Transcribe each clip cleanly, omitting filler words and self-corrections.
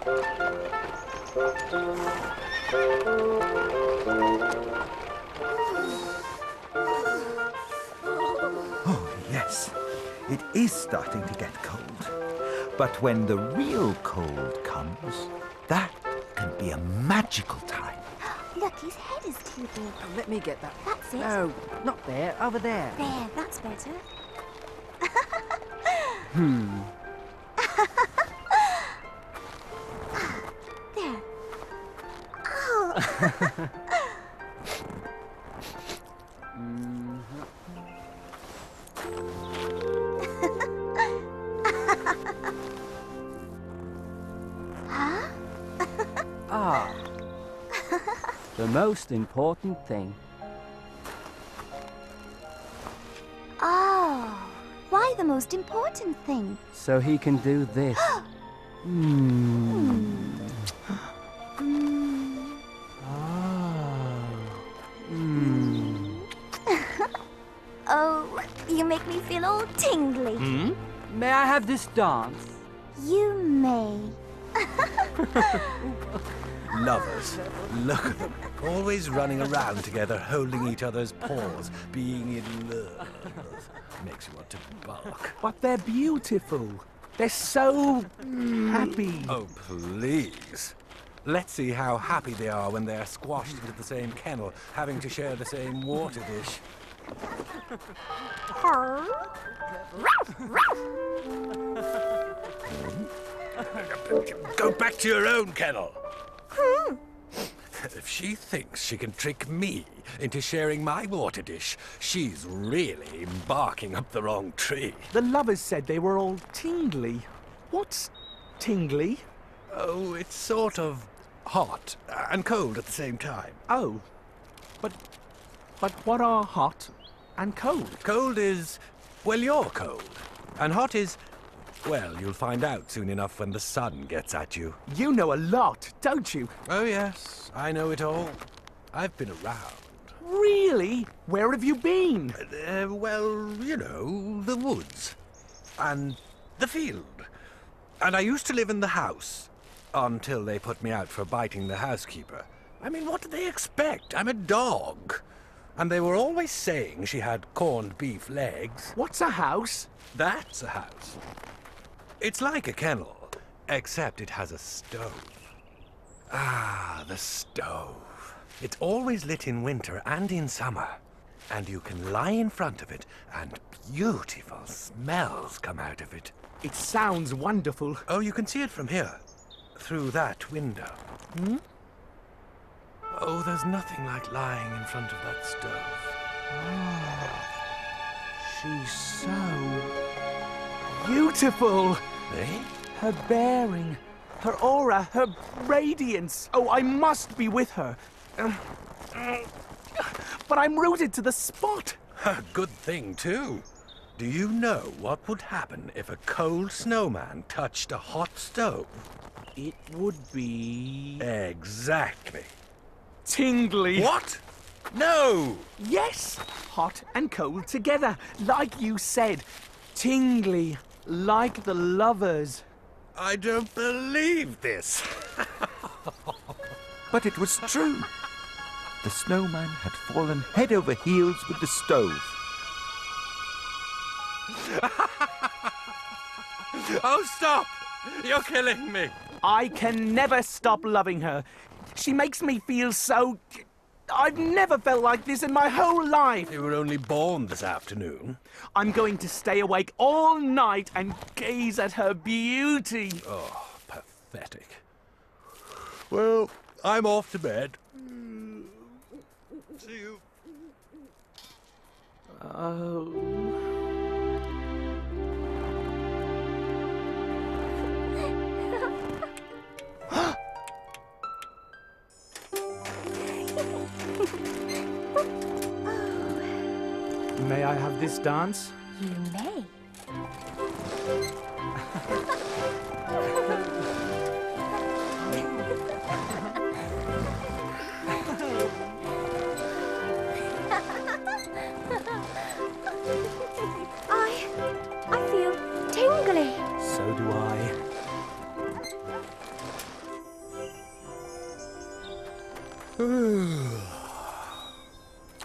Oh, yes. It is starting to get cold. But when the real cold comes, that can be a magical time. Look, his head is too big. Oh, let me get that. That's it. No, not there. Over there. There, that's better. There. Oh. Huh? Ah. The most important thing. Oh. Why the most important thing? So he can do this. Oh, you make me feel all tingly. May I have this dance? You may. Lovers. Look at them. Always running around together, holding each other's paws, being in love. Makes you want to bark. But they're beautiful. They're so happy. Oh, please. Let's see how happy they are when they're squashed into the same kennel, having to share the same water dish. Go back to your own kennel. If she thinks she can trick me into sharing my water dish, she's really barking up the wrong tree. The lovers said they were all tingly. What's tingly? Oh, it's sort of hot and cold at the same time. Oh. But what are hot and cold? Cold is, well, you're cold. And hot is, well, you'll find out soon enough when the sun gets at you. You know a lot, don't you? Oh, yes, I know it all. I've been around. Really? Where have you been? Well, you know, the woods. And the field. And I used to live in the house. Until they put me out for biting the housekeeper. I mean, what do they expect? I'm a dog. And they were always saying she had corned beef legs. What's a house? That's a house. It's like a kennel, except it has a stove. Ah, the stove. It's always lit in winter and in summer. And you can lie in front of it, and beautiful smells come out of it. It sounds wonderful. Oh, you can see it from here, through that window. Oh, there's nothing like lying in front of that stove. She's so beautiful. Eh? Her bearing, her aura, her radiance. Oh, I must be with her. But I'm rooted to the spot. A good thing, too. Do you know what would happen if a cold snowman touched a hot stove? It would be Exactly. tingly. What? No! Yes, hot and cold together, like you said. Tingly, like the lovers. I don't believe this. But it was true. The snowman had fallen head over heels with the stove. Oh, stop! You're killing me. I can never stop loving her. She makes me feel so... I've never felt like this in my whole life. You were only born this afternoon. I'm going to stay awake all night and gaze at her beauty. Oh, pathetic. Well, I'm off to bed. See you. Oh... May I have this dance? You may. I feel tingly. So do I.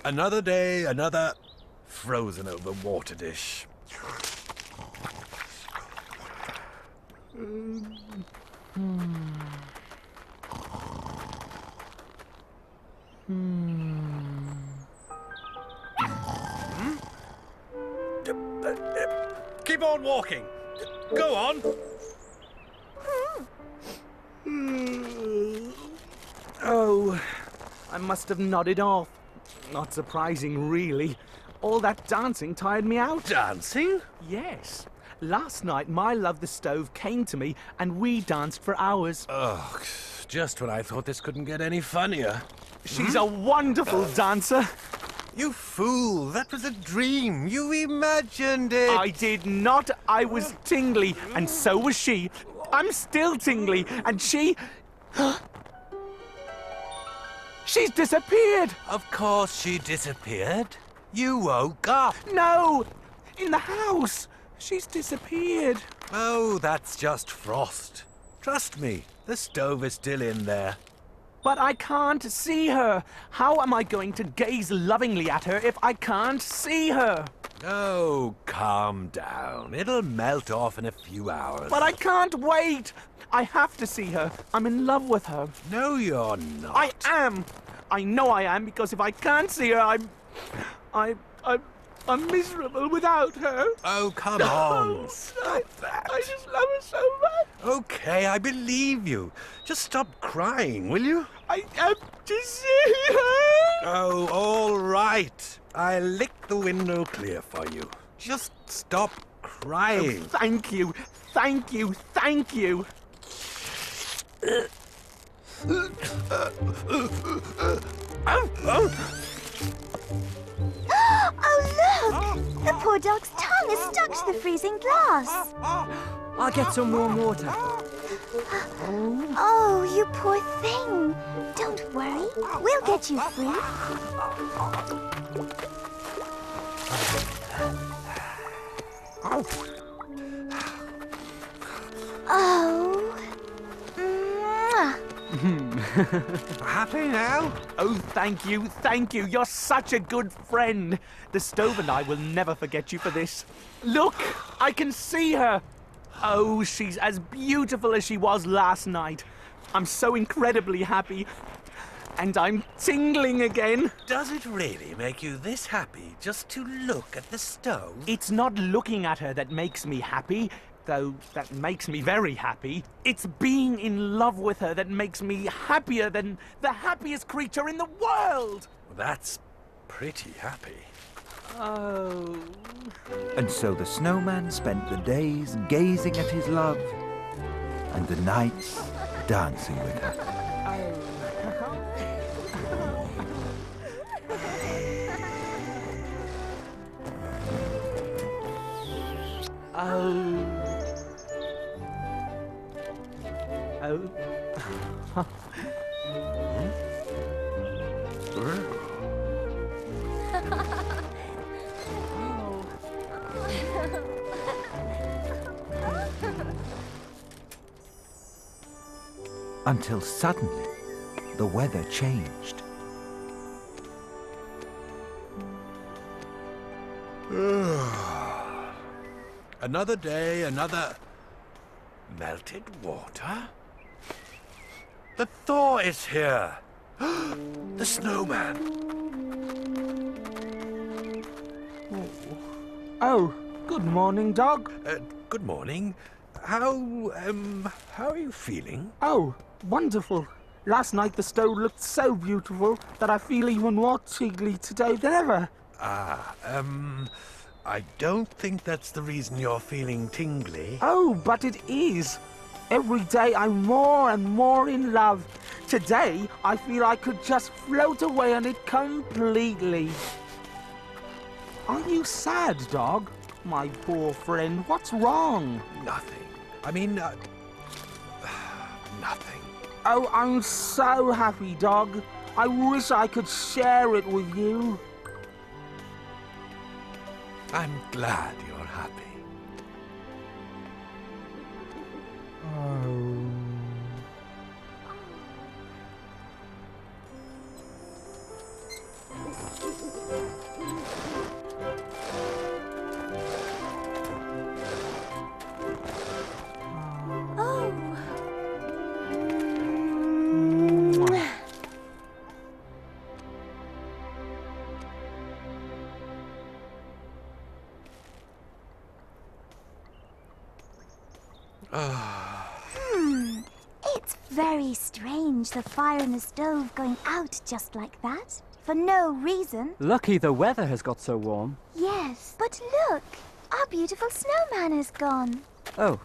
Another day, another frozen over water dish. Keep on walking. Go on. Oh, I must have nodded off. Not surprising, really. All that dancing tired me out. Dancing? Yes. Last night, my love the stove came to me, and we danced for hours. Oh, just when I thought this couldn't get any funnier. She's a wonderful dancer. You fool! That was a dream. You imagined it. I did not. I was tingly, and so was she. I'm still tingly, and she... She's disappeared. Of course she disappeared. You woke up. No, in the house. She's disappeared. Oh, that's just frost. Trust me, the stove is still in there. But I can't see her. How am I going to gaze lovingly at her if I can't see her? Oh, calm down. It'll melt off in a few hours. But I can't wait. I have to see her. I'm in love with her. No, you're not. I am. I know I am, because if I can't see her, I'm miserable without her. Oh, come on. Stop that. I just love her so much. Okay, I believe you. Just stop crying, will you? I have to see her. Oh, all right. I'll lick the window clear for you. Just stop crying. Thank you. Thank you. Thank you. Oh, look! The poor dog's tongue is stuck to the freezing glass. I'll get some warm water. Oh, you poor thing. Don't worry. We'll get you free. Oh. Mwah. Happy now? Oh, thank you. Thank you. You're such a good friend. The stove and I will never forget you for this. Look, I can see her. Oh, she's as beautiful as she was last night. I'm so incredibly happy. And I'm tingling again. Does it really make you this happy just to look at the stove? It's not looking at her that makes me happy, though that makes me very happy. It's being in love with her that makes me happier than the happiest creature in the world. That's pretty happy. Oh. And so the snowman spent the days gazing at his love, and the nights dancing with her. Oh. Oh. Until suddenly, the weather changed. Another day, another... melted water? The thaw is here! The snowman! Oh, good morning, dog. Good morning. How are you feeling? Oh, wonderful. Last night the stove looked so beautiful that I feel even more tingly today than ever. I don't think that's the reason you're feeling tingly. Oh, but it is. Every day I'm more and more in love. Today, I feel I could just float away on it completely. Are you sad, dog? My poor friend, what's wrong? Nothing. I mean, nothing. Oh, I'm so happy, dog. I wish I could share it with you. I'm glad you're happy. It's very strange, the fire in the stove going out just like that, for no reason. Lucky the weather has got so warm. Yes, but look, our beautiful snowman is gone. Oh,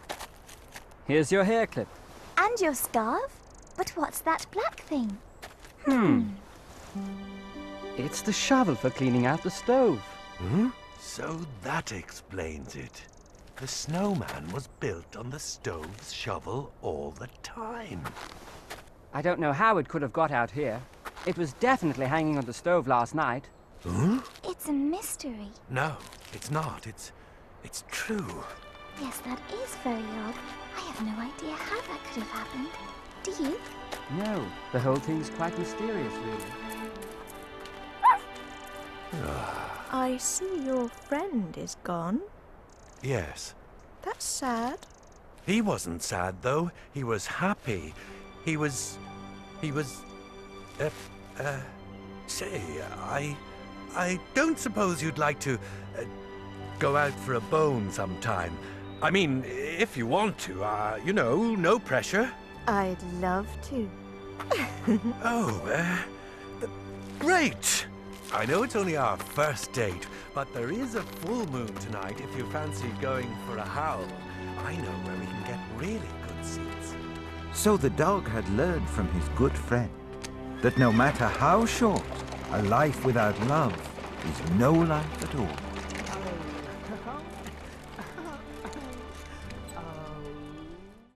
here's your hair clip. And your scarf. But what's that black thing? It's the shovel for cleaning out the stove. So that explains it. The snowman was built on the stove's shovel all the time. I don't know how it could have got out here. It was definitely hanging on the stove last night. It's a mystery. No, it's not. It's true. Yes, that is very odd. I have no idea how that could have happened. Do you? No, the whole thing's quite mysterious, really. I see your friend is gone. Yes. That's sad. He wasn't sad, though. He was happy. He was... Say, I don't suppose you'd like to go out for a bone sometime. I mean, if you want to, you know, no pressure. I'd love to. Oh, great! I know it's only our first date, but there is a full moon tonight if you fancy going for a howl. I know where we can get really good seats. So the dog had learned from his good friend that no matter how short, a life without love is no life at all.